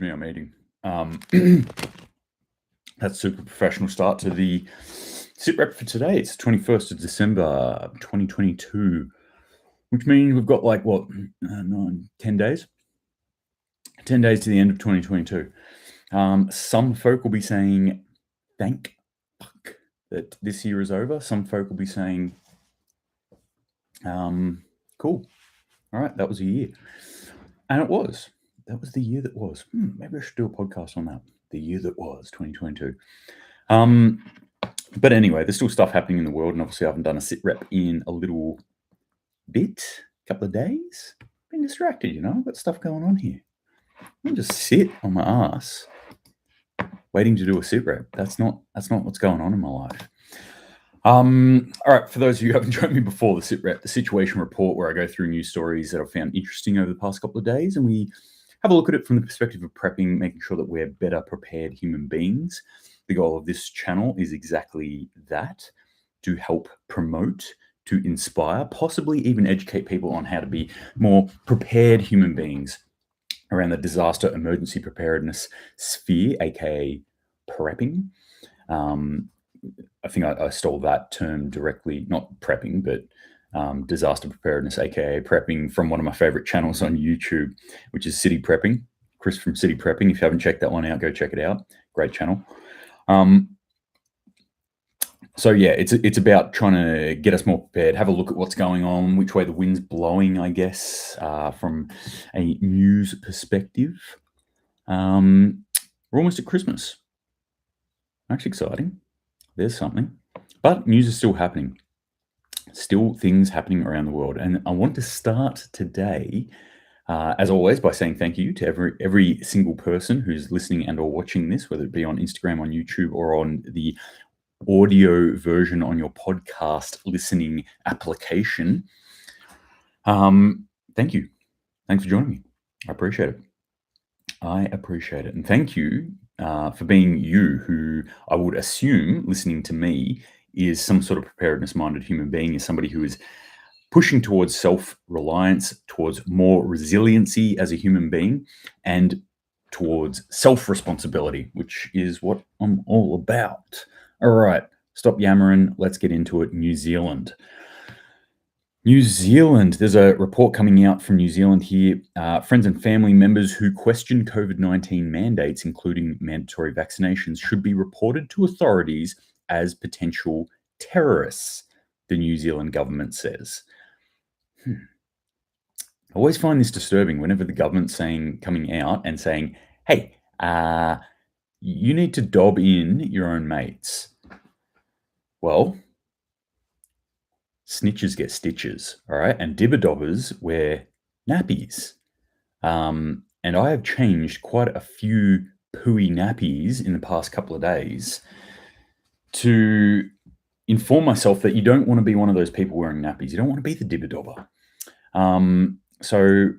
I'm eating. That's super professional start to the SitRep for today. It's 21st of December, 2022, which means we've got like, 10 days? 10 days to the end of 2022. Some folk will be saying, thank fuck that this year is over. Some folk will be saying, cool. All right, that was a year. And it was. That was the year that was. Maybe I should do a podcast on that. The year that was, 2022. But anyway, there's still stuff happening in the world, and obviously I haven't done a SitRep in a little bit, couple of days. Been distracted, I've got stuff going on here. I just sit on my ass waiting to do a SitRep. That's not what's going on in my life. All right, for those of you who haven't joined me before, the SitRep, the situation report, where I go through news stories that I've found interesting over the past couple of days, and we have a look at it from the perspective of prepping, making sure that we're better prepared human beings. The goal of this channel is exactly that, to help promote, to inspire, possibly even educate people on how to be more prepared human beings around the disaster emergency preparedness sphere, aka prepping. I think I stole that term directly, not prepping, but disaster preparedness, aka prepping, from one of my favorite channels on YouTube, which is City Prepping. Chris from City Prepping. If you haven't checked that one out, go check it out. Great channel. So yeah, it's about trying to get us more prepared, have a look at what's going on, which way the wind's blowing, I guess, from a news perspective. We're almost at Christmas. Actually exciting. There's something. But news is still happening. Still things happening around the world. And I want to start today, as always, by saying thank you to every single person who's listening and or watching this, whether it be on Instagram, on YouTube, or on the audio version on your podcast listening application. Thank you. Thanks for joining me. I appreciate it. And thank you for being you, who I would assume, listening to me, is some sort of preparedness-minded human being, is somebody who is pushing towards self-reliance, towards more resiliency as a human being, and towards self-responsibility, which is what I'm all about. All right, stop yammering. Let's get into it. New Zealand. There's a report coming out from New Zealand here. Friends and family members who question COVID-19 mandates, including mandatory vaccinations, should be reported to authorities as potential terrorists, the New Zealand government says. I always find this disturbing whenever the government's coming out and saying, hey, you need to dob in your own mates. Well, snitches get stitches, all right? And dibber-dobbers wear nappies. And I have changed quite a few pooey nappies in the past couple of days to inform myself that you don't want to be one of those people wearing nappies. You don't want to be the dibber-dobber. So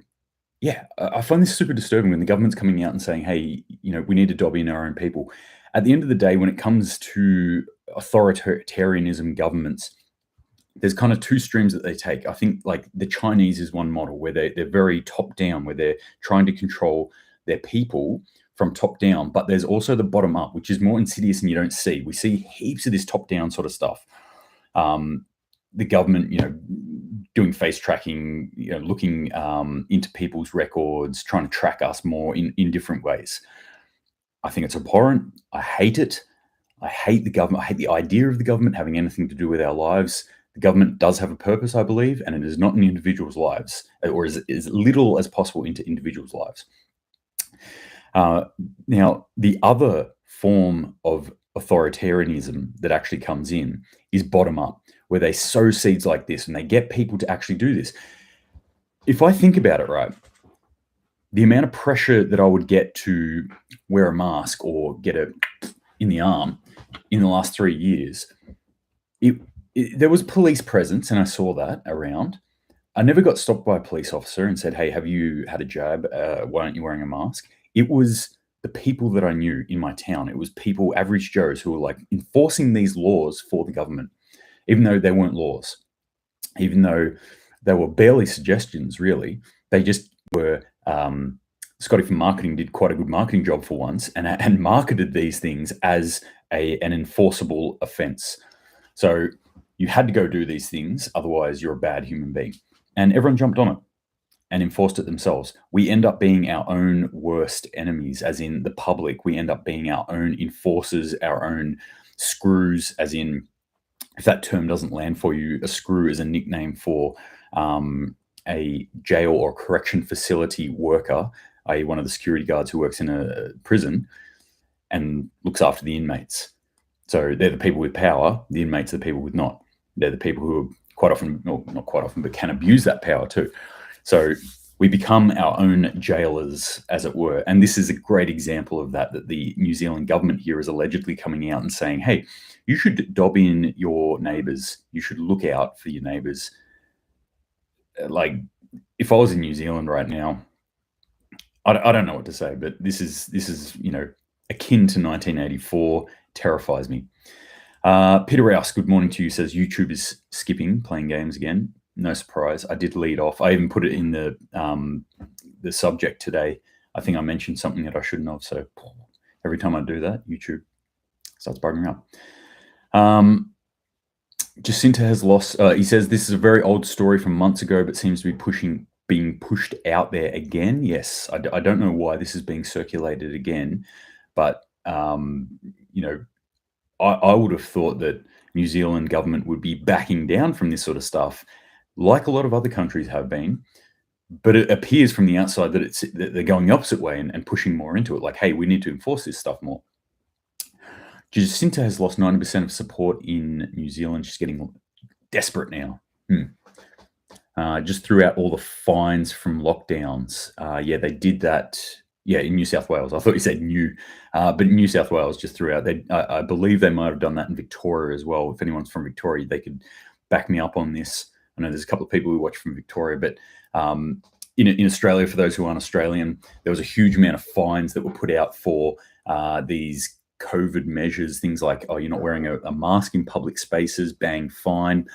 yeah, I find this super disturbing when the government's coming out and saying, hey, we need to dob in our own people. At the end of the day, when it comes to authoritarianism governments, there's kind of two streams that they take. I think like the Chinese is one model where they're very top down, where they're trying to control their people from top down, but there's also the bottom up, which is more insidious and you don't see. We see heaps of this top down sort of stuff. The government, doing face tracking, looking into people's records, trying to track us more in different ways. I think it's abhorrent. I hate it. I hate the government. I hate the idea of the government having anything to do with our lives. The government does have a purpose, I believe, and it is not in individuals' lives, or as little as possible into individuals' lives. Now, the other form of authoritarianism that actually comes in is bottom up, where they sow seeds like this and they get people to actually do this. If I think about it, right, the amount of pressure that I would get to wear a mask or get it in the arm in the last 3 years, there was police presence, and I saw that around. I never got stopped by a police officer and said, hey, have you had a jab? Why aren't you wearing a mask? It was the people that I knew in my town. It was people, average Joes, who were like enforcing these laws for the government, even though they weren't laws, even though they were barely suggestions, really. They just were Scotty from marketing did quite a good marketing job for once and marketed these things as an enforceable offense. So you had to go do these things, otherwise you're a bad human being. And everyone jumped on it and enforced it themselves. We end up being our own worst enemies, as in the public. We end up being our own enforcers, our own screws, as in, if that term doesn't land for you, a screw is a nickname for a jail or correction facility worker, i.e. one of the security guards who works in a prison and looks after the inmates. So they're the people with power, the inmates are the people with not. They're the people who are quite often, well, not quite often, but can abuse that power too. So we become our own jailers, as it were. And this is a great example of that the New Zealand government here is allegedly coming out and saying, hey, you should dob in your neighbours. You should look out for your neighbours. Like, if I was in New Zealand right now, I don't know what to say, but this is akin to 1984. Terrifies me. Peter Rouse, good morning to you, says YouTube is skipping playing games again. No surprise. I did lead off. I even put it in the subject today. I think I mentioned something that I shouldn't have. So every time I do that, YouTube starts bugging up. Jacinta has lost. He says this is a very old story from months ago, but seems to be being pushed out there again. Yes, I don't know why this is being circulated again, but I would have thought that New Zealand government would be backing down from this sort of stuff, like a lot of other countries have been. But it appears from the outside that they're going the opposite way and pushing more into it. Like, hey, we need to enforce this stuff more. Jacinta has lost 90% of support in New Zealand. She's getting desperate now. Just threw out all the fines from lockdowns. Yeah, they did that. Yeah, in New South Wales. I thought you said new, but in New South Wales just threw out. I believe they might have done that in Victoria as well. If anyone's from Victoria, they could back me up on this. I know there's a couple of people who watch from Victoria, but in Australia, for those who aren't Australian, there was a huge amount of fines that were put out for these COVID measures, things like, oh, you're not wearing a mask in public spaces, bang, fine.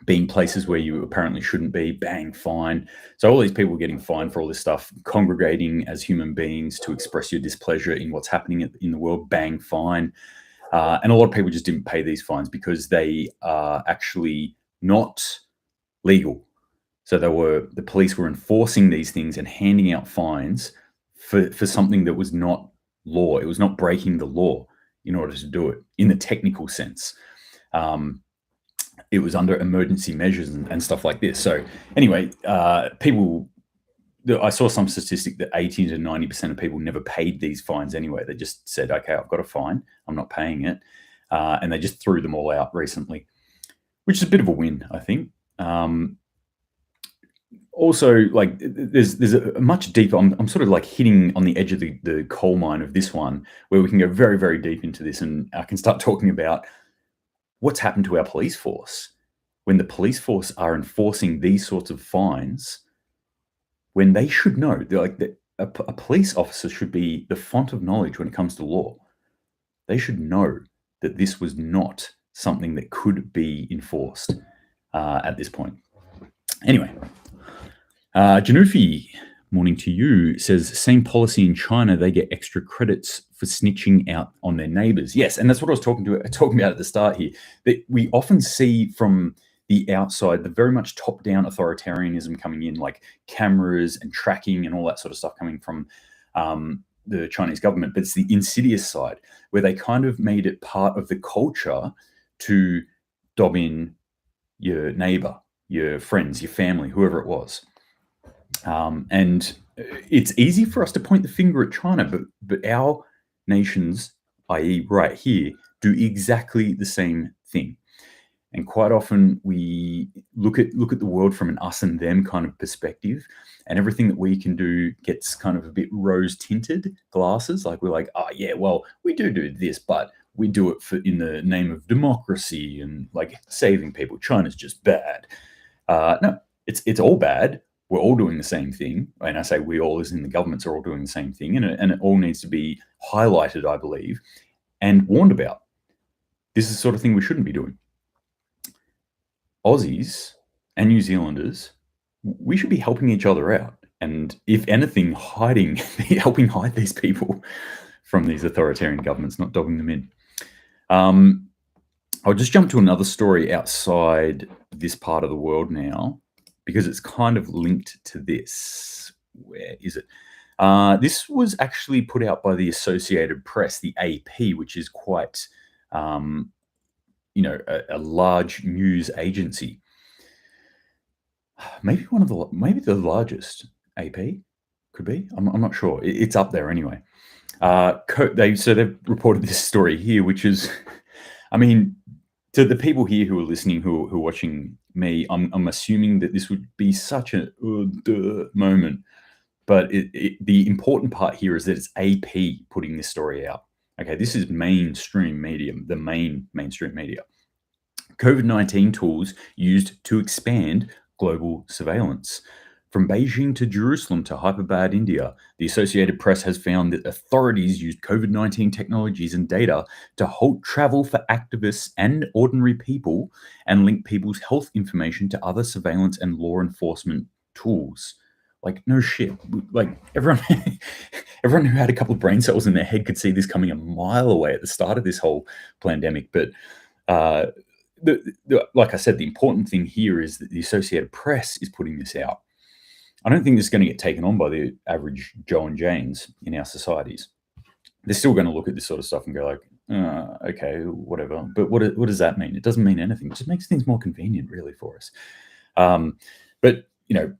Being places where you apparently shouldn't be, bang, fine. So all these people are getting fined for all this stuff. Congregating as human beings to express your displeasure in what's happening in the world, bang, fine. And a lot of people just didn't pay these fines because they are actually not legal. So the police were enforcing these things and handing out fines for something that was not law. It was not breaking the law in order to do it in the technical sense. It was under emergency measures and stuff like this. So anyway, I saw some statistic that 80 to 90% of people never paid these fines anyway. They just said, okay, I've got a fine, I'm not paying it. And they just threw them all out recently, which is a bit of a win, I think. Also, like, there's a much deeper, I'm sort of like hitting on the edge of the coal mine of this one, where we can go very, very deep into this, and I can start talking about what's happened to our police force when the police force are enforcing these sorts of fines when they should know. They're like, a police officer should be the font of knowledge when it comes to law. They should know that this was not something that could be enforced at this point. Anyway, Janufi, morning to you, says, same policy in China, they get extra credits for snitching out on their neighbors. Yes, and that's what I was talking about at the start here, that we often see from the outside, the very much top-down authoritarianism coming in, like cameras and tracking and all that sort of stuff coming from the Chinese government. But it's the insidious side, where they kind of made it part of the culture to dob in your neighbor, your friends, your family, whoever it was. And it's easy for us to point the finger at China, but our nations, i.e. right here, do exactly the same thing. And quite often we look at the world from an us and them kind of perspective, and everything that we can do gets kind of a bit rose-tinted glasses. Like, we're like, oh yeah, well, we do this, but we do it in the name of democracy and like saving people. China's just bad. No, it's all bad. We're all doing the same thing. And I say we all, as in the governments, are all doing the same thing. And it all needs to be highlighted, I believe, and warned about. This is the sort of thing we shouldn't be doing. Aussies and New Zealanders, we should be helping each other out. and if anything, helping hide these people from these authoritarian governments, not dogging them in. I'll just jump to another story outside this part of the world now, because it's kind of linked to this. Where is it? This was actually put out by the Associated Press, the AP, which is quite, a large news agency. Maybe the largest AP could be. I'm not sure. It's up there anyway. They've reported this story here, which is, I mean, to the people here who are listening, who are watching me, I'm assuming that this would be such a moment. But the important part here is that it's AP putting this story out. Okay, this is mainstream media, the mainstream media. COVID-19 tools used to expand global surveillance. From Beijing to Jerusalem to Hyderabad, India, the Associated Press has found that authorities used COVID-19 technologies and data to halt travel for activists and ordinary people and link people's health information to other surveillance and law enforcement tools. Like, no shit. Like, everyone who had a couple of brain cells in their head could see this coming a mile away at the start of this whole pandemic. But like I said, the important thing here is that the Associated Press is putting this out. I don't think this is going to get taken on by the average Joe and Janes in our societies. They're still going to look at this sort of stuff and go like, okay, whatever. But what does that mean? It doesn't mean anything. It just makes things more convenient, really, for us. But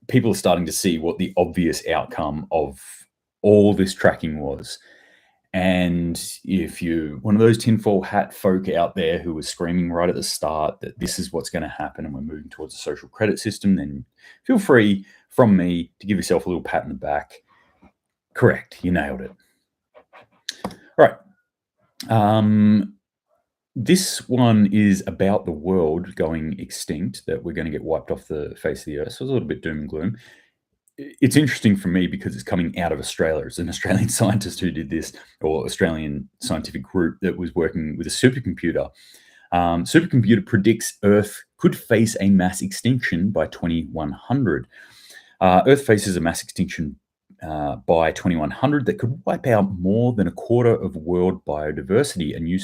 people are starting to see what the obvious outcome of all this tracking was. And if you're one of those tinfoil hat folk out there who was screaming right at the start that this is what's going to happen and we're moving towards a social credit system, then feel free from me to give yourself a little pat on the back. Correct, you nailed it. Right. This one is about the world going extinct, that we're going to get wiped off the face of the earth. So it's a little bit doom and gloom. It's interesting for me because it's coming out of Australia. It's an Australian scientist who did this, or Australian scientific group that was working with a supercomputer. Supercomputer predicts Earth could face a mass extinction by 2100. Earth faces a mass extinction by 2100 that could wipe out more than a quarter of world biodiversity. A new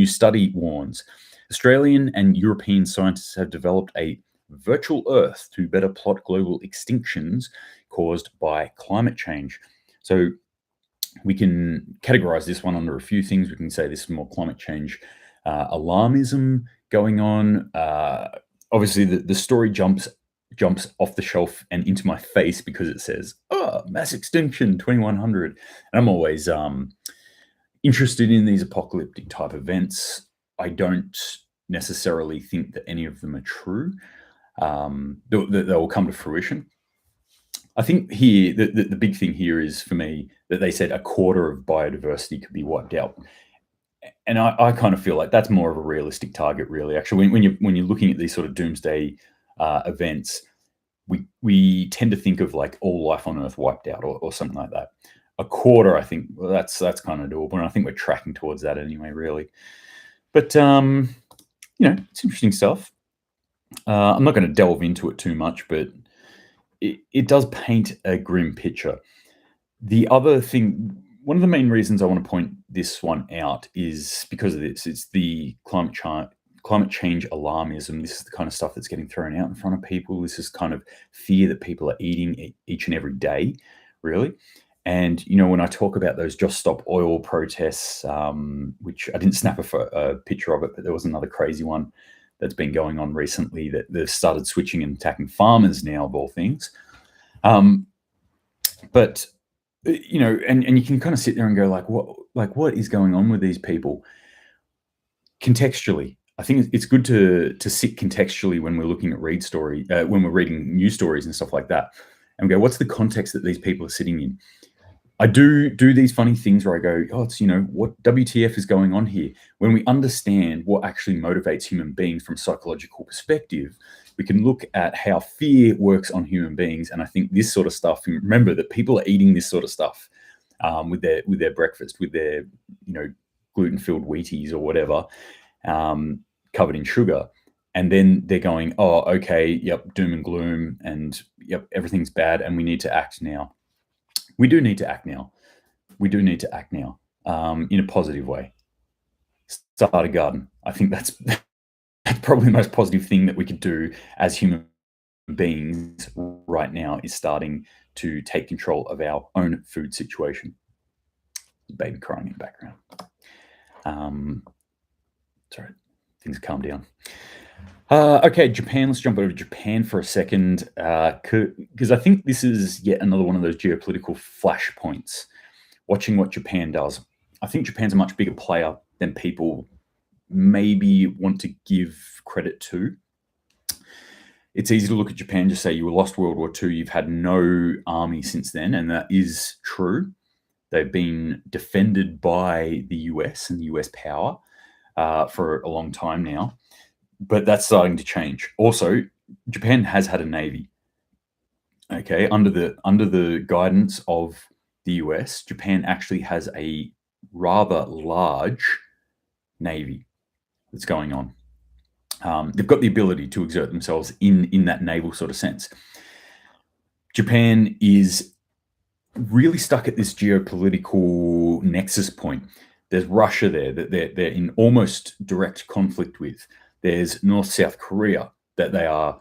study warns. Australian and European scientists have developed a virtual Earth to better plot global extinctions caused by climate change. So we can categorize this one under a few things. We can say this is more climate change alarmism going on. Obviously, the story jumps off the shelf and into my face because it says, mass extinction 2100. And I'm always interested in these apocalyptic type events. I don't necessarily think that any of them are true. That will come to fruition. I think here, the big thing here is, for me, that they said a quarter of biodiversity could be wiped out. And I kind of feel like that's more of a realistic target, really. Actually, when you're looking at these sort of doomsday events, we tend to think of like all life on Earth wiped out or something like that. A quarter, I think, well, that's kind of doable, and I think we're tracking towards that anyway, really. But it's interesting stuff. I'm not going to delve into it too much, but it does paint a grim picture. The other thing, one of the main reasons I want to point this one out is because of this. It's the climate change alarmism. This is the kind of stuff that's getting thrown out in front of people. This is kind of fear that people are eating each and every day, really. And, when I talk about those Just Stop Oil protests, which I didn't snap a picture of it, but there was another crazy one that's been going on recently that they've started switching and attacking farmers now, of all things. But, and you can kind of sit there and go what is going on with these people? Contextually, I think it's good to sit contextually when we're looking at when we're reading news stories and stuff like that, and go, what's the context that these people are sitting in? I do these funny things where I go, it's, what WTF is going on here? When we understand what actually motivates human beings from a psychological perspective, we can look at how fear works on human beings. And I think this sort of stuff, and remember that people are eating this sort of stuff with their breakfast, with their, gluten-filled Wheaties or whatever, covered in sugar. And then they're going, oh, okay, yep, doom and gloom, and yep, everything's bad, and we need to act now. We do need to act now. We do need to act now, in a positive way. Start a garden. I think that's probably the most positive thing that we could do as human beings right now, is starting to take control of our own food situation. Baby crying in the background. Sorry, things calm down. Okay, Japan. Let's jump over to Japan for a second, because I think this is yet another one of those geopolitical flashpoints. Watching what Japan does, I think Japan's a much bigger player than people maybe want to give credit to. It's easy to look at Japan, just say you lost World War II, you've had no army since then, and that is true. They've been defended by the US and the US power for a long time now, but that's starting to change. Also, Japan has had a navy. Okay, under the guidance of the US, Japan actually has a rather large navy that's going on. They've got the ability to exert themselves in that naval sort of sense. Japan is really stuck at this geopolitical nexus point. There's Russia there that they're in almost direct conflict with. There's North-South Korea that they are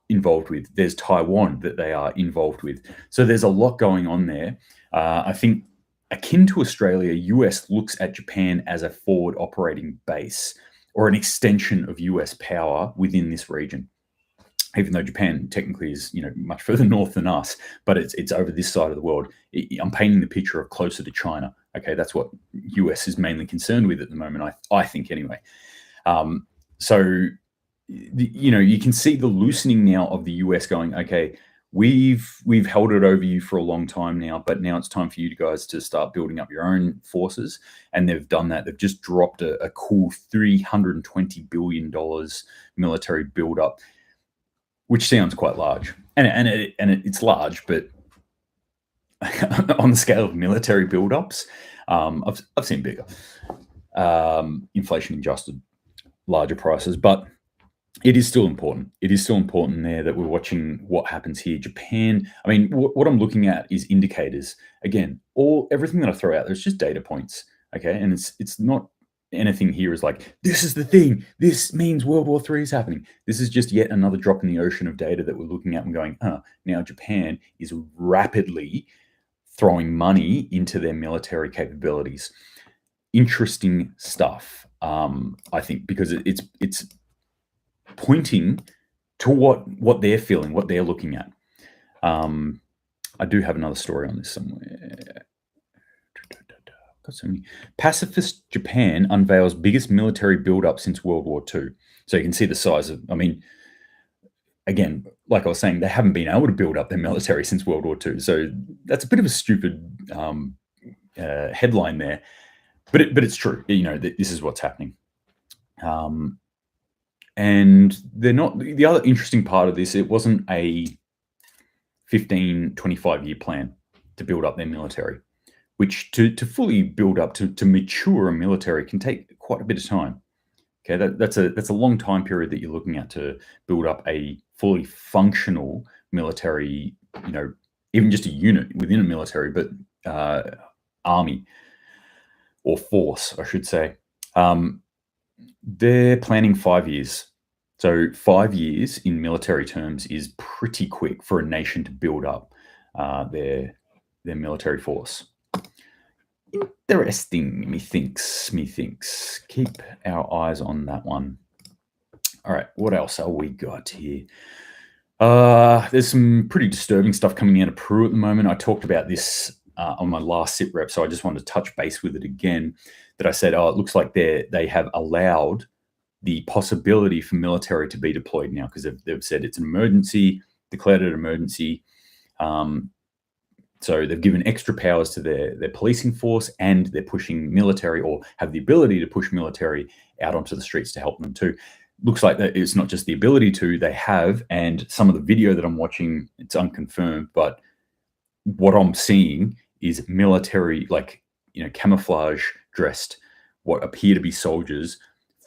involved with. There's Taiwan that they are involved with. So there's a lot going on there. I think akin to Australia, US looks at Japan as a forward operating base or an extension of US power within this region. Even though Japan technically is, much further north than us, but it's over this side of the world. I'm painting the picture of closer to China. Okay, that's what US is mainly concerned with at the moment, I think anyway. So, you can see the loosening now of the US going, okay, we've held it over you for a long time now, but now it's time for you guys to start building up your own forces. And they've done that. They've just dropped a cool $320 billion military buildup, which sounds quite large. And it's large, but on the scale of military buildups, I've seen bigger, inflation adjusted, larger prices, but it is still important. It is still important there that we're watching what happens here. Japan, I mean, what I'm looking at is indicators. Again, everything that I throw out, there's just data points, okay? And it's not anything here is like, this is the thing. This means World War III is happening. This is just yet another drop in the ocean of data that we're looking at and going, now Japan is rapidly throwing money into their military capabilities. Interesting stuff, I think, because it's pointing to what they're feeling, what they're looking at. I do have another story on this somewhere. Got so many. Pacifist Japan unveils biggest military buildup since World War II. So you can see the size of, again, like I was saying, they haven't been able to build up their military since World War II. So that's a bit of a stupid headline there. But it's true. This is what's happening. And they're not, the other interesting part of this, it wasn't a 15, 25-year plan to build up their military, which to fully build up, to mature a military can take quite a bit of time. Okay, that's a long time period that you're looking at to build up a fully functional military, even just a unit within a military, but army or force, I should say. They're planning 5 years. So 5 years in military terms is pretty quick for a nation to build up their military force. Interesting, methinks. Keep our eyes on that one. All right, what else have we got here? There's some pretty disturbing stuff coming out of Peru at the moment. I talked about this on my last SitRep, so I just wanted to touch base with it again. That I said, it looks like they have allowed the possibility for military to be deployed now, because they've said it's an emergency, declared it an emergency. So they've given extra powers to their policing force, and they're pushing military, or have the ability to push military out onto the streets to help them too. Looks like that it's not just the ability to, they have, and some of the video that I'm watching, it's unconfirmed, but what I'm seeing is military, camouflage dressed, what appear to be soldiers,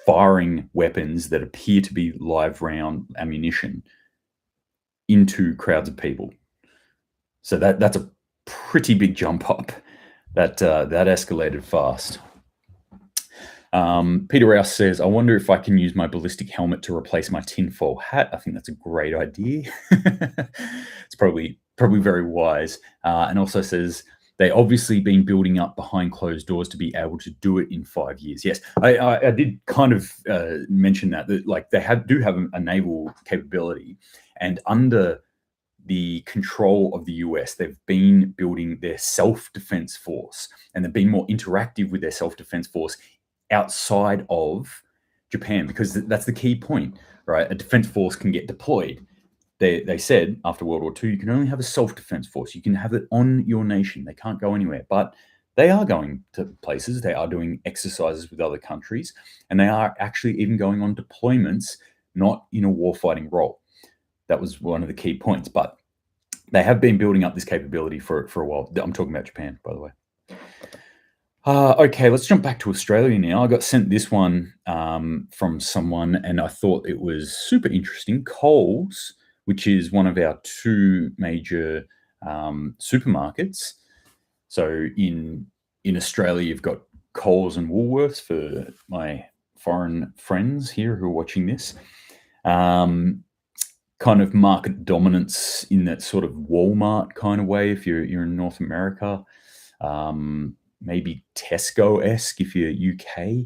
firing weapons that appear to be live round ammunition into crowds of people. So that's a pretty big jump up. That escalated fast. Peter Rouse says, I wonder if I can use my ballistic helmet to replace my tinfoil hat. I think that's a great idea. It's probably very wise. And also says, they obviously been building up behind closed doors to be able to do it in 5 years. Yes, I did kind of mention that like they do have a naval capability, and under the control of the US, they've been building their self-defense force, and they've been more interactive with their self-defense force outside of Japan, because that's the key point, right? A defense force can get deployed. They said after World War II, you can only have a self-defense force. You can have it on your nation. They can't go anywhere. But they are going to places. They are doing exercises with other countries, and they are actually even going on deployments, not in a warfighting role. That was one of the key points. But they have been building up this capability for a while. I'm talking about Japan, by the way. Okay, let's jump back to Australia now. I got sent this one from someone, and I thought it was super interesting. Coles, which is one of our two major supermarkets. So in Australia, you've got Coles and Woolworths for my foreign friends here who are watching this. Kind of market dominance in that sort of Walmart kind of way if you're in North America. Maybe Tesco-esque if you're UK.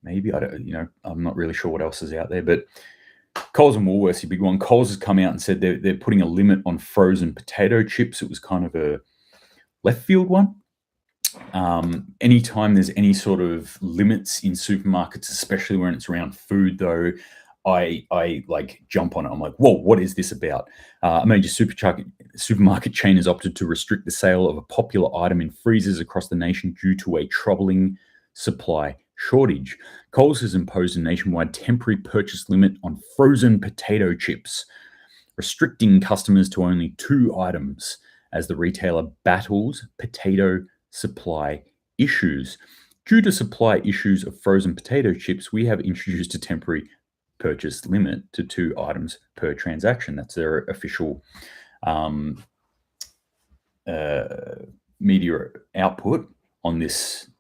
Maybe, I'm not really sure what else is out there, but Coles and Woolworths, a big one. Coles has come out and said they're putting a limit on frozen potato chips. It was kind of a left field one. Anytime there's any sort of limits in supermarkets, especially when it's around food, though, I like jump on it. I'm like, whoa, what is this about? A major supermarket chain has opted to restrict the sale of a popular item in freezers across the nation due to a troubling supply shortage. Coles has imposed a nationwide temporary purchase limit on frozen potato chips, restricting customers to only 2 items as the retailer battles potato supply issues. Due to supply issues of frozen potato chips, we have introduced a temporary purchase limit to 2 items per transaction. That's their official media output on this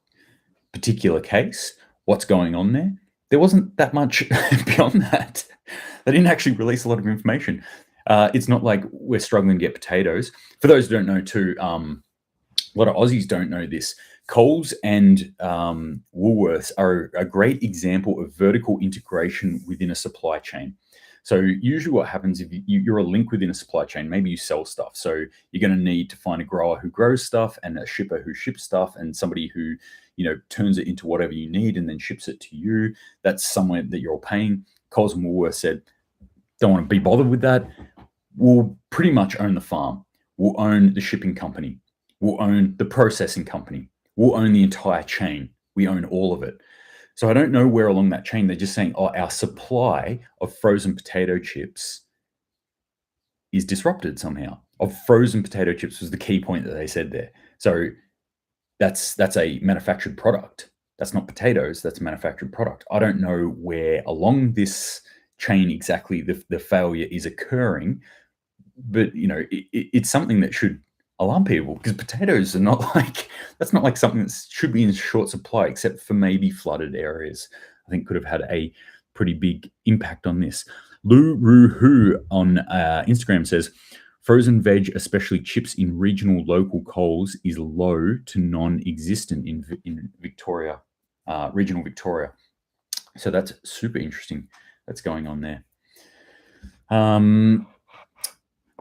particular case. What's going on there? There wasn't that much beyond that. They didn't actually release a lot of information. It's not like we're struggling to get potatoes. For those who don't know too, a lot of Aussies don't know this. Coles and Woolworths are a great example of vertical integration within a supply chain. So usually what happens if you're a link within a supply chain, maybe you sell stuff. So you're going to need to find a grower who grows stuff and a shipper who ships stuff and somebody who, turns it into whatever you need and then ships it to you. That's somewhere that you're all paying. Coles and Woolworths said, don't want to be bothered with that. We'll pretty much own the farm. We'll own the shipping company. We'll own the processing company. We'll own the entire chain. We own all of it. So I don't know where along that chain they're just saying, our supply of frozen potato chips is disrupted somehow. Of frozen potato chips was the key point that they said there. So that's a manufactured product. That's not potatoes. That's a manufactured product. I don't know where along this chain exactly the failure is occurring, but it's something that should alarm people, because potatoes are not that's not like something that should be in short supply, except for maybe flooded areas. I think could have had a pretty big impact on this. Lu Ruhu on Instagram says, frozen veg, especially chips in regional local Coles, is low to non-existent in Victoria, regional Victoria. So that's super interesting. That's going on there.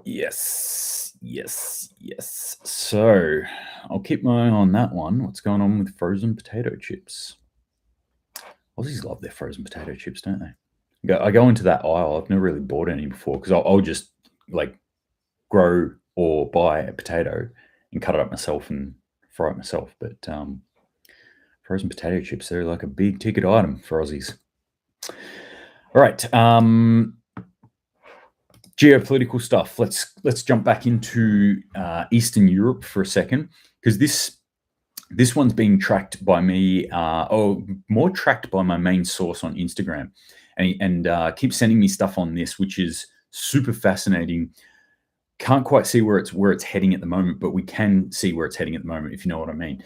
Yes. So I'll keep my eye on that one. What's going on with frozen potato chips? Aussies love their frozen potato chips, don't they? I go into that aisle. I've never really bought any before because I'll just like grow or buy a potato and cut it up myself and fry it myself. But frozen potato chips, they're like a big ticket item for Aussies. All right. Geopolitical stuff. Let's jump back into Eastern Europe for a second, because this This one's being tracked by me, or more tracked by my main source on Instagram, and keeps sending me stuff on this, which is super fascinating. Can't quite see where it's heading at the moment, but we can see where it's heading at the moment, if you know what I mean.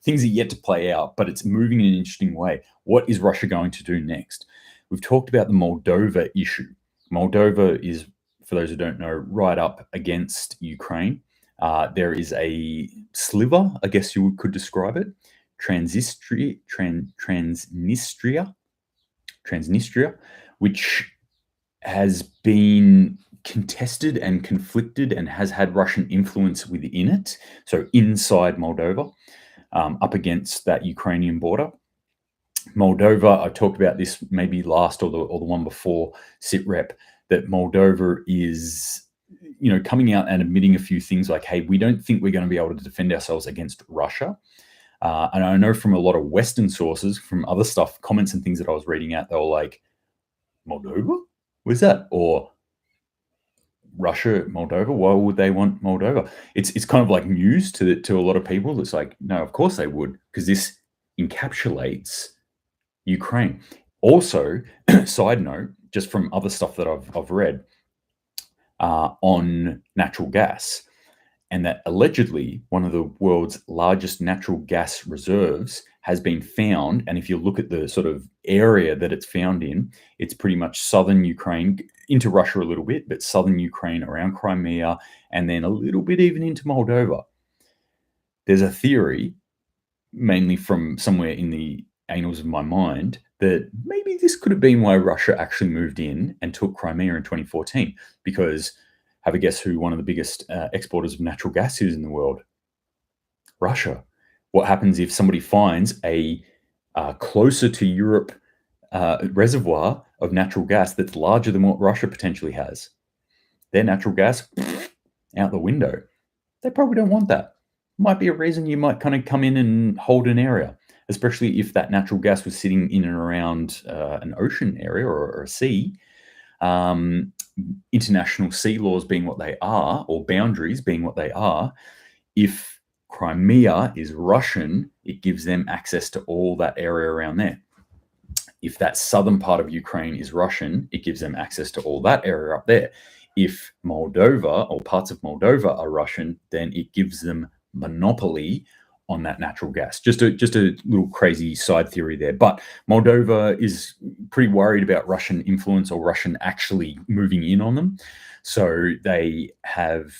Things are yet to play out, but it's moving in an interesting way. What is Russia going to do next? We've talked about the Moldova issue. Moldova is, for those who don't know, right up against Ukraine. There is a sliver, I guess you could describe it, Transnistria, which has been contested and conflicted and has had Russian influence within it. So inside Moldova, up against that Ukrainian border. Moldova, I talked about this maybe last or the one before SitRep, that Moldova is, coming out and admitting a few things like, hey, we don't think we're going to be able to defend ourselves against Russia. And I know from a lot of Western sources, from other stuff, comments and things that I was reading at, they were like, Moldova? Where's that? Or Russia, Moldova? Why would they want Moldova? It's kind of like news to a lot of people. It's like, no, of course they would, because this encapsulates Ukraine. Also, side note, just from other stuff that I've read on natural gas, and that allegedly one of the world's largest natural gas reserves has been found. And if you look at the sort of area that it's found in, it's pretty much southern Ukraine, into Russia a little bit, but southern Ukraine, around Crimea, and then a little bit even into Moldova. There's a theory, mainly from somewhere in the annals of my mind, that maybe this could have been why Russia actually moved in and took Crimea in 2014, because have a guess who one of the biggest exporters of natural gas is in the world? Russia. What happens if somebody finds a closer to Europe reservoir of natural gas that's larger than what Russia potentially has? Their natural gas out the window. They probably don't want that. Might be a reason you might kind of come in and hold an area, especially if that natural gas was sitting in and around an ocean area or a sea. International sea laws being what they are, or boundaries being what they are, if Crimea is Russian, it gives them access to all that area around there. If that southern part of Ukraine is Russian, it gives them access to all that area up there. If Moldova or parts of Moldova are Russian, then it gives them monopoly on that natural gas. Just a little crazy side theory there. But Moldova is pretty worried about Russian influence or Russian actually moving in on them. So they have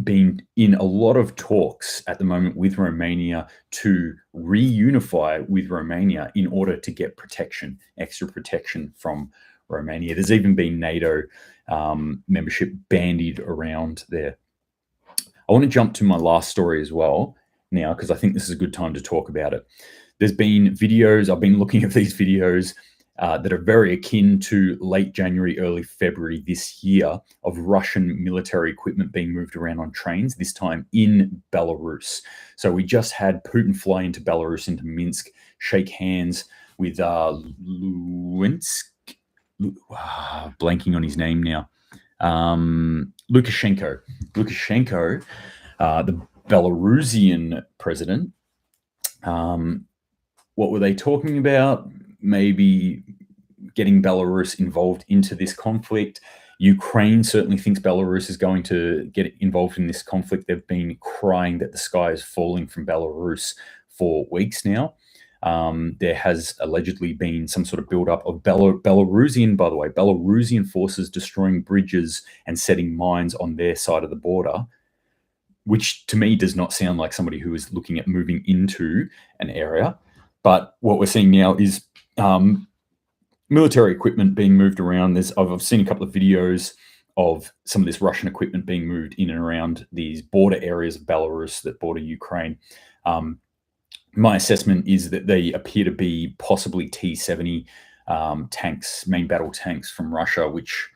been in a lot of talks at the moment with Romania to reunify with Romania in order to get protection, extra protection from Romania. There's even been NATO membership bandied around there. I want to jump to my last story as well now, because I think this is a good time to talk about it. There's been videos, I've been looking at these videos that are very akin to late January, early February this year, of Russian military equipment being moved around on trains, this time in Belarus. So we just had Putin fly into Belarus, into Minsk, shake hands with Luensk, blanking on his name now, Lukashenko, the Belarusian president. What were they talking about? Maybe getting Belarus involved into this conflict. Ukraine certainly thinks Belarus is going to get involved in this conflict. They've been crying that the sky is falling from Belarus for weeks now. There has allegedly been some sort of buildup of Belarusian forces destroying bridges and setting mines on their side of the border, which to me does not sound like somebody who is looking at moving into an area. But what we're seeing now is military equipment being moved around. I've seen a couple of videos of some of this Russian equipment being moved in and around these border areas of Belarus that border Ukraine. My assessment is that they appear to be possibly T-70 tanks, main battle tanks from Russia, which,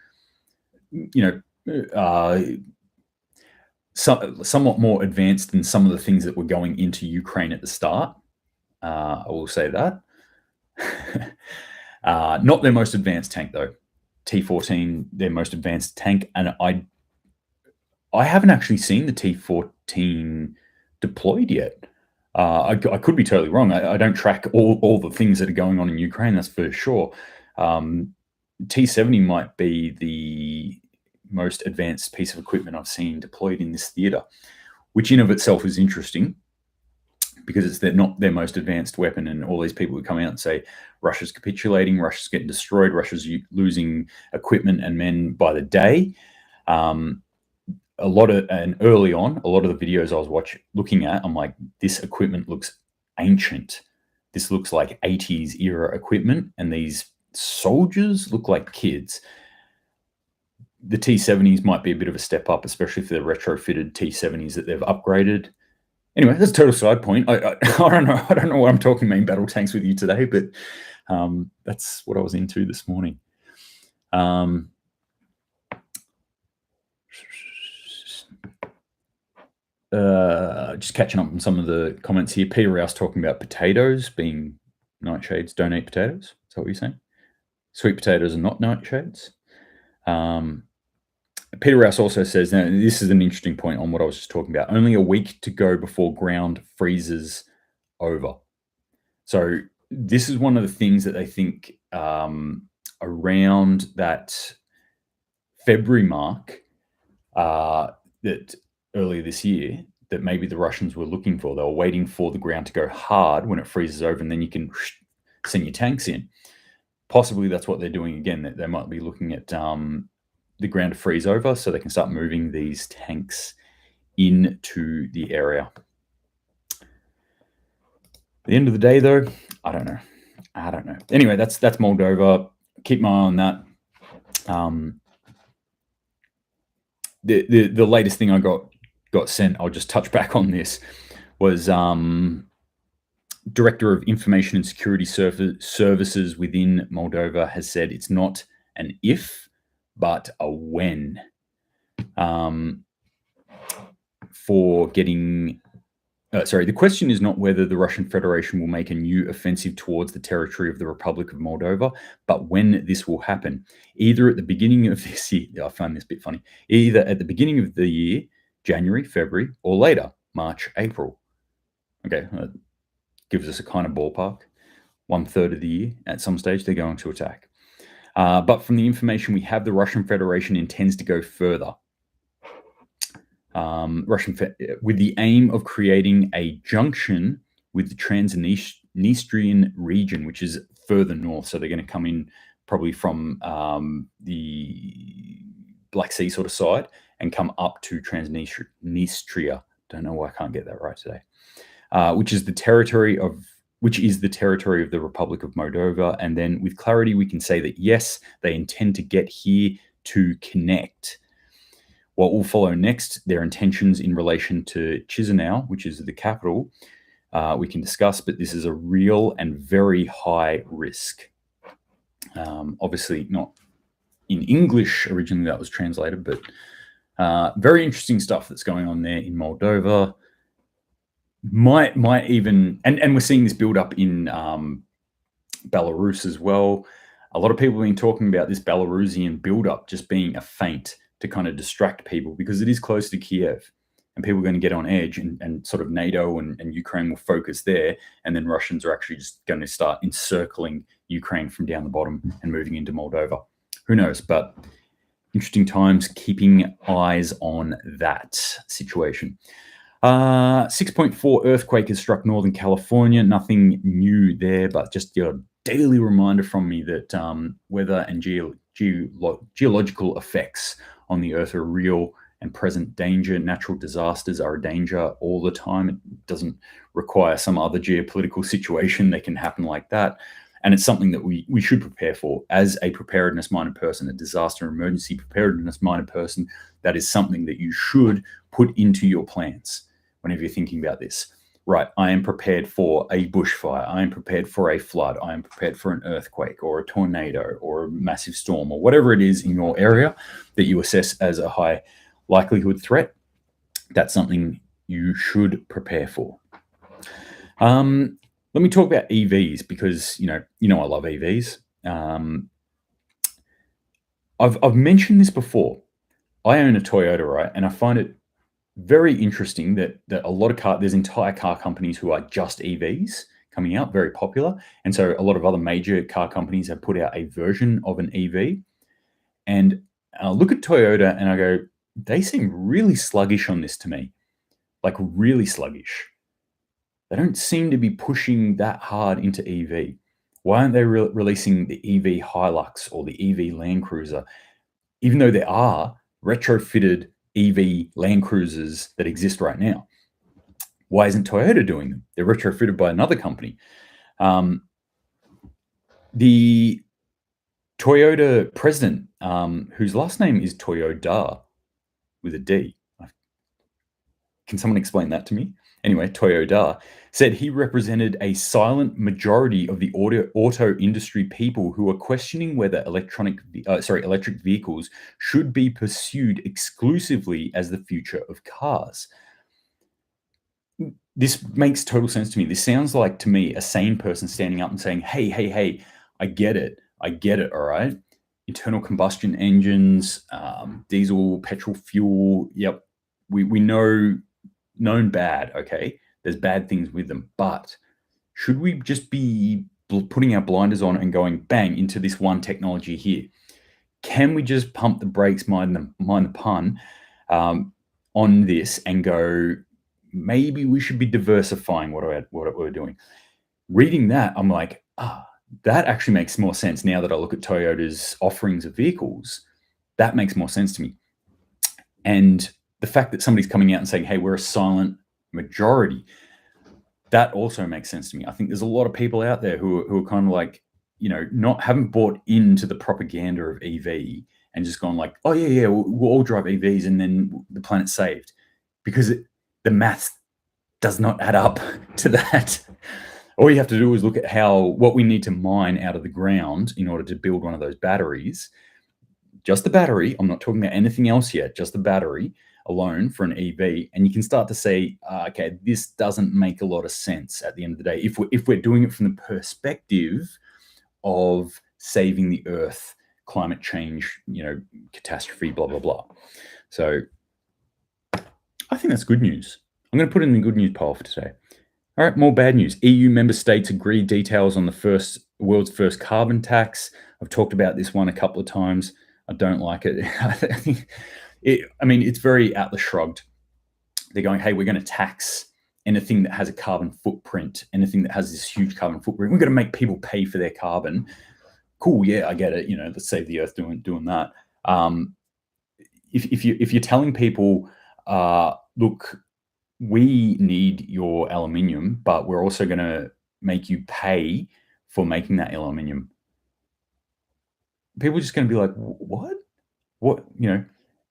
somewhat more advanced than some of the things that were going into Ukraine at the start. I will say that. Not their most advanced tank, though. T-14, their most advanced tank. And I haven't actually seen the T-14 deployed yet. I could be totally wrong. I don't track all the things that are going on in Ukraine, that's for sure. T-70 might be the most advanced piece of equipment I've seen deployed in this theatre, which in of itself is interesting because it's not their most advanced weapon, and all these people who come out and say Russia's capitulating, Russia's getting destroyed, Russia's losing equipment and men by the day. Early on, a lot of the videos I was looking at, I'm like, this equipment looks ancient. This looks like 80s era equipment, and these soldiers look like kids. The T-70s might be a bit of a step up, especially for the retrofitted T-70s that they've upgraded. Anyway, that's a total side point. I don't know. I don't know why I'm talking main battle tanks with you today, but that's what I was into this morning. Just catching up on some of the comments here. Peter Rouse talking about potatoes being nightshades. Don't eat potatoes. Is that what you're saying? Sweet potatoes are not nightshades. Peter Rouse also says, now this is an interesting point on what I was just talking about. Only a week to go before ground freezes over. So this is one of the things that they think around that February mark that earlier this year that maybe the Russians were looking for. They were waiting for the ground to go hard when it freezes over, and then you can send your tanks in. Possibly that's what they're doing again. That they might be looking at the ground to freeze over so they can start moving these tanks into the area. At the end of the day, though, I don't know. Anyway, that's Moldova. Keep my eye on that. The latest thing I got sent, I'll just touch back on this, was Director of Information and Security Services within Moldova has said it's not an if, but a when for getting... the question is not whether the Russian Federation will make a new offensive towards the territory of the Republic of Moldova, but when this will happen. Either at the beginning of this year, I find this a bit funny, either at the beginning of the year, January, February, or later, March, April. Okay, that gives us a kind of ballpark. 1/3 of the year, at some stage, they're going to attack. But from the information we have, the Russian Federation intends to go further. With the aim of creating a junction with the Transnistrian region, which is further north. So they're going to come in probably from the Black Sea sort of side and come up to Transnistria. Don't know why I can't get that right today. Which is the territory of the Republic of Moldova. And then with clarity, we can say that, yes, they intend to get here to connect. What will follow next, their intentions in relation to Chisinau, which is the capital, we can discuss, but this is a real and very high risk. Obviously not in English originally that was translated, but very interesting stuff that's going on there in Moldova. Might even, and we're seeing this build up in Belarus as well. A lot of people have been talking about this Belarusian build up just being a feint to kind of distract people because it is close to Kiev and people are going to get on edge and sort of NATO and Ukraine will focus there. And then Russians are actually just going to start encircling Ukraine from down the bottom and moving into Moldova. Who knows? But interesting times, keeping eyes on that situation. 6.4 earthquake has struck Northern California. Nothing new there, but just your daily reminder from me that weather and geological effects on the earth are real and present danger. Natural disasters are a danger all the time. It doesn't require some other geopolitical situation that can happen like that. And it's something that we should prepare for as a preparedness-minded person, a disaster emergency preparedness-minded person. That is something that you should put into your plans whenever you're thinking about this. Right, I am prepared for a bushfire. I am prepared for a flood. I am prepared for an earthquake or a tornado or a massive storm or whatever it is in your area that you assess as a high likelihood threat. That's something you should prepare for. Let me talk about EVs because you know I love EVs. I've mentioned this before. I own a Toyota, right, and I find it very interesting that a lot of there's entire car companies who are just EVs coming out, very popular. And so a lot of other major car companies have put out a version of an EV. And I look at Toyota and I go, they seem really sluggish on this to me, like really sluggish. They don't seem to be pushing that hard into EV. Why aren't they releasing the EV Hilux or the EV Land Cruiser? Even though there are retrofitted EV Land Cruisers that exist right now. Why isn't Toyota doing them? They're retrofitted by another company. The Toyota president, whose last name is Toyoda with a D. Can someone explain that to me? Anyway, Toyoda said he represented a silent majority of the auto industry people who are questioning whether electric vehicles should be pursued exclusively as the future of cars. This makes total sense to me. This sounds like, to me, a sane person standing up and saying, hey, I get it, all right? Internal combustion engines, diesel, petrol fuel, yep, we know known bad, okay? There's bad things with them, but should we just be putting our blinders on and going bang into this one technology here? Can we just pump the brakes, mind the pun, on this and go, maybe we should be diversifying what we're doing? Reading that, I'm like, that actually makes more sense now that I look at Toyota's offerings of vehicles. That makes more sense to me. And the fact that somebody's coming out and saying, hey, we're a silent majority, that also makes sense to me. I think there's a lot of people out there who are kind of like, haven't bought into the propaganda of EV and just gone like, oh yeah, we'll all drive EVs and then the planet's saved, because the maths does not add up to that. All you have to do is look at what we need to mine out of the ground in order to build one of those batteries. Just the battery. I'm not talking about anything else yet. Just the battery alone for an EV, and you can start to say, okay, this doesn't make a lot of sense at the end of the day if we're doing it from the perspective of saving the Earth, climate change, catastrophe, blah blah blah. So I think that's good news. I'm going to put it in the good news pile for today. All right, more bad news. EU member states agree details on the world's first carbon tax. I've talked about this one a couple of times. I don't like it. I think it's very atlas shrugged. They're going, hey, we're going to tax anything that has a carbon footprint, anything that has this huge carbon footprint. We're going to make people pay for their carbon. Cool, yeah, I get it. Let's save the Earth doing that. If you're telling people, look, we need your aluminium, but we're also going to make you pay for making that aluminium, people are just going to be like, what?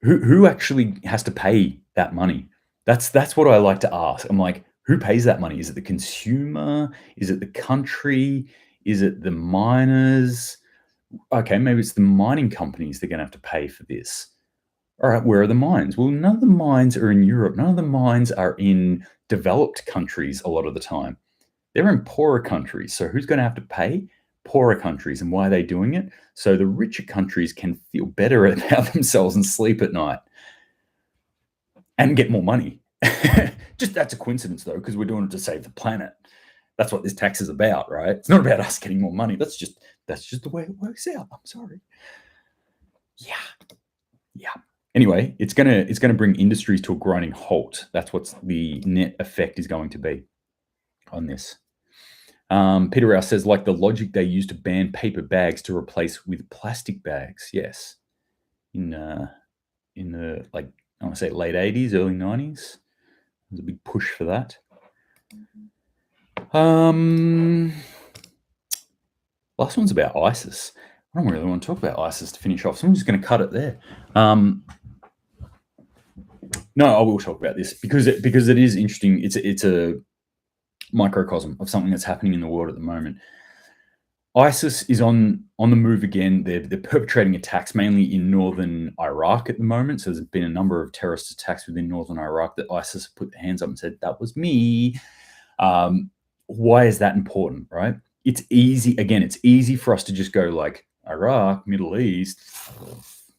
Who actually has to pay that money? That's what I like to ask. I'm like, who pays that money? Is it the consumer? Is it the country? Is it the miners? Okay, maybe it's the mining companies that are going to have to pay for this. All right, where are the mines? Well, none of the mines are in Europe. None of the mines are in developed countries a lot of the time. They're in poorer countries. So who's going to have to pay? Poorer countries. And why are they doing it? So the richer countries can feel better about themselves and sleep at night and get more money. Just that's a coincidence, though, because we're doing it to save the planet. That's what this tax is about, right? It's not about us getting more money. That's just the way it works out. I'm sorry. Yeah. Anyway, it's gonna bring industries to a grinding halt. That's what the net effect is going to be on this. Peter Rouse says, like the logic they used to ban paper bags to replace with plastic bags. Yes, in the I want to say late 80s, early 90s, there's a big push for that. Last one's about ISIS. I don't really want to talk about ISIS to finish off, so I'm just going to cut it there. No, I will talk about this because it is interesting. It's a microcosm of something that's happening in the world at the moment. ISIS is on the move again. They're perpetrating attacks mainly in northern Iraq at the moment. So there's been a number of terrorist attacks within northern Iraq that ISIS put their hands up and said, that was me. Why is that important, right? It's easy for us to just go like, Iraq, Middle East,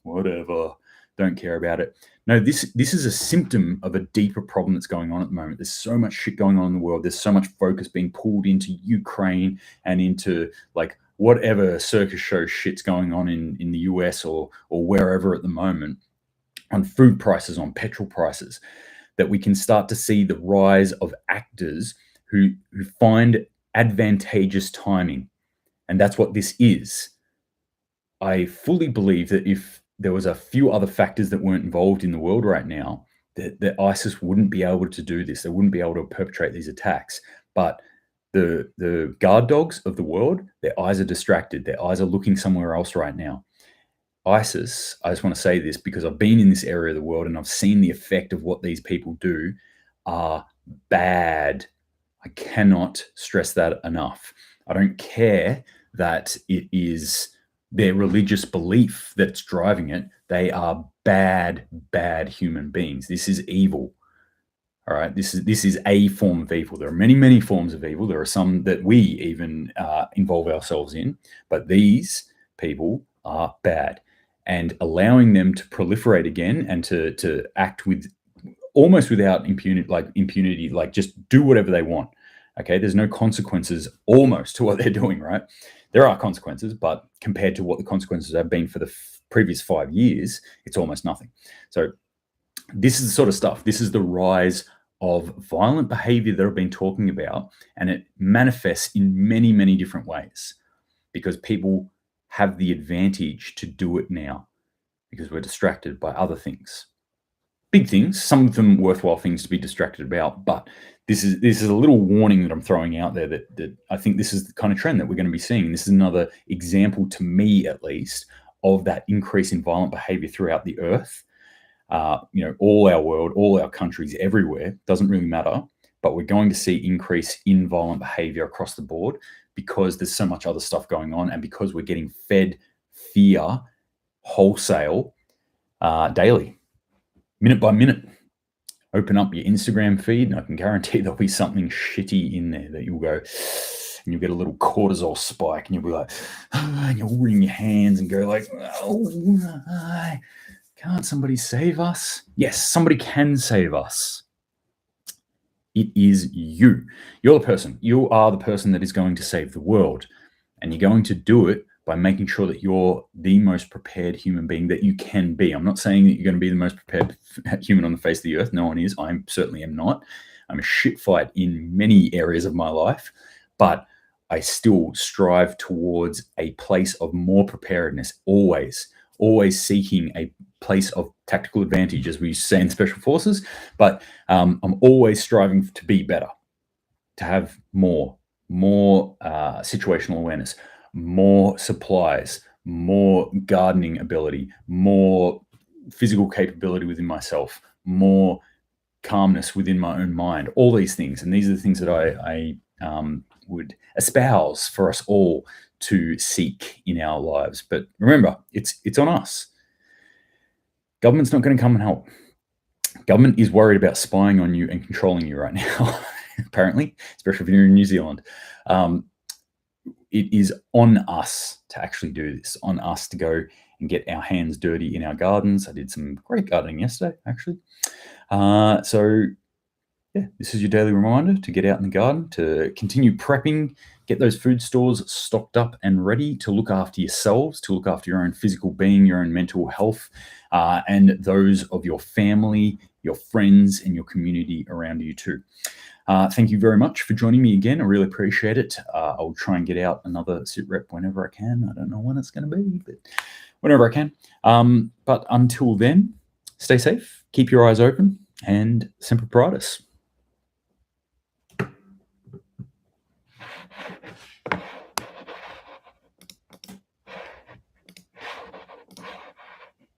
whatever. don't care about it. No, this is a symptom of a deeper problem that's going on at the moment. There's so much shit going on in the world. There's so much focus being pulled into Ukraine and into like whatever circus show shit's going on in the US or wherever at the moment, on food prices, on petrol prices, that we can start to see the rise of actors who find advantageous timing. And that's what this is. I fully believe that if there was a few other factors that weren't involved in the world right now, that ISIS wouldn't be able to do this. They wouldn't be able to perpetrate these attacks. But the guard dogs of the world, their eyes are distracted. Their eyes are looking somewhere else right now. ISIS, I just want to say this because I've been in this area of the world and I've seen the effect of what these people do, are bad. I cannot stress that enough. I don't care that it is their religious belief that's driving it. They are bad human beings. This is evil. All right, this is a form of evil. There are many forms of evil. There are some that we even involve ourselves in, but these people are bad. And allowing them to proliferate again and to act with almost without impunity, like just do whatever they want. Okay, there's no consequences almost to what they're doing, right? There are consequences, but compared to what the consequences have been for the previous 5 years, it's almost nothing. So this is the sort of stuff. This is the rise of violent behavior that I've been talking about, and it manifests in many different ways because people have the advantage to do it now because we're distracted by other things. Big things, some of them worthwhile things to be distracted about, but this is a little warning that I'm throwing out there that I think this is the kind of trend that we're going to be seeing. This is another example, to me at least, of that increase in violent behavior throughout the earth. All our world, all our countries, everywhere, doesn't really matter, but we're going to see increase in violent behavior across the board because there's so much other stuff going on and because we're getting fed fear wholesale daily, minute by minute. Open up your Instagram feed and I can guarantee there'll be something shitty in there that you'll go and you'll get a little cortisol spike and you'll be like, and you'll wring your hands and go like, oh, can't somebody save us? Yes, somebody can save us. It is you. You're the person. You are the person that is going to save the world. And you're going to do it by making sure that you're the most prepared human being that you can be. I'm not saying that you're going to be the most prepared human on the face of the earth. No one is. I certainly am not. I'm a shit fight in many areas of my life, but I still strive towards a place of more preparedness, always seeking a place of tactical advantage, as we say in special forces. But I'm always striving to be better, to have more situational awareness, more supplies, more gardening ability, more physical capability within myself, more calmness within my own mind, all these things. And these are the things that I would espouse for us all to seek in our lives. But remember, it's on us. Government's not going to come and help. Government is worried about spying on you and controlling you right now, apparently, especially if you're in New Zealand. It is on us to actually do this, on us to go and get our hands dirty in our gardens. I did some great gardening yesterday, actually. This is your daily reminder to get out in the garden, to continue prepping, get those food stores stocked up and ready, to look after yourselves, to look after your own physical being, your own mental health, and those of your family, your friends, and your community around you too. Thank you very much for joining me again. I really appreciate it. I'll try and get out another SitRep whenever I can. I don't know when it's going to be, but whenever I can. But until then, stay safe, keep your eyes open, and Semper Paratus.